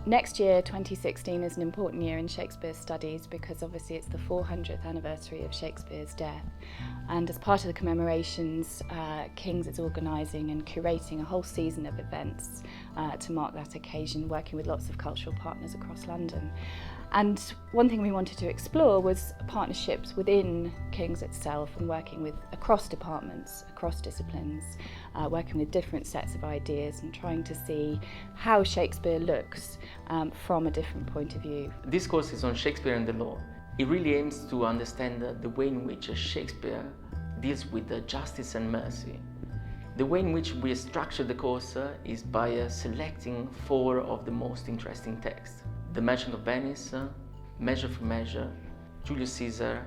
Next year, 2016, is an important year in Shakespeare studies because obviously it's the 400th anniversary of Shakespeare's death. And as part of the commemorations, King's is organising and curating a whole season of events to mark that occasion, working with lots of cultural partners across London. And one thing we wanted to explore was partnerships within King's itself and working with across departments, across disciplines, working with different sets of ideas and trying to see how Shakespeare looks from a different point of view. This course is on Shakespeare and the Law. It really aims to understand the way in which Shakespeare deals with justice and mercy. The way in which we structure the course is by selecting 4 of the most interesting texts. The Merchant of Venice, Measure for Measure, Julius Caesar,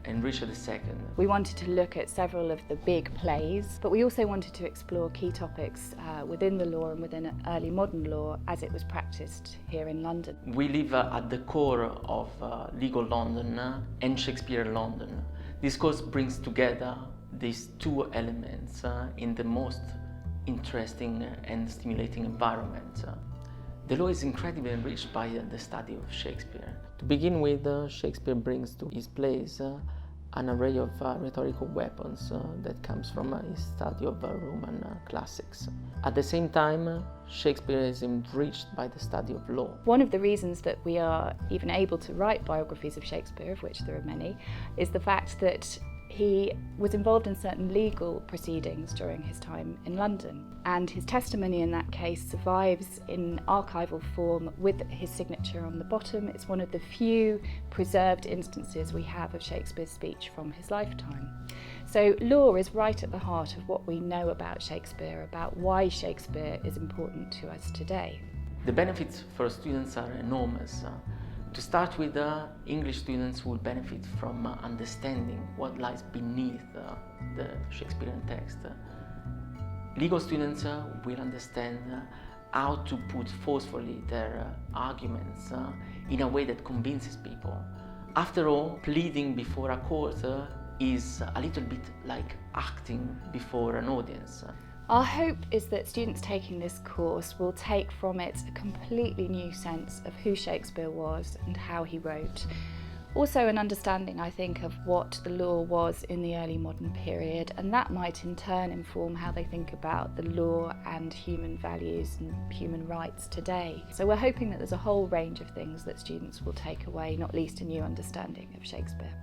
and Richard II. We wanted to look at several of the big plays, but we also wanted to explore key topics within the law and within early modern law as it was practiced here in London. We live at the core of legal London and Shakespeare London. This course brings together these 2 elements in the most interesting and stimulating environment. The law is incredibly enriched by the study of Shakespeare. To begin with, Shakespeare brings to his plays an array of rhetorical weapons that comes from his study of Roman classics. At the same time, Shakespeare is enriched by the study of law. One of the reasons that we are even able to write biographies of Shakespeare, of which there are many, is the fact that he was involved in certain legal proceedings during his time in London, and his testimony in that case survives in archival form with his signature on the bottom. It's one of the few preserved instances we have of Shakespeare's speech from his lifetime. So law is right at the heart of what we know about Shakespeare, about why Shakespeare is important to us today. The benefits for students are enormous. To start with, English students will benefit from understanding what lies beneath the Shakespearean text. Legal students will understand how to put forcefully their arguments in a way that convinces people. After all, pleading before a court is a little bit like acting before an audience. Our hope is that students taking this course will take from it a completely new sense of who Shakespeare was and how he wrote. Also an understanding, I think, of what the law was in the early modern period, and that might in turn inform how they think about the law and human values and human rights today. So we're hoping that there's a whole range of things that students will take away, not least a new understanding of Shakespeare.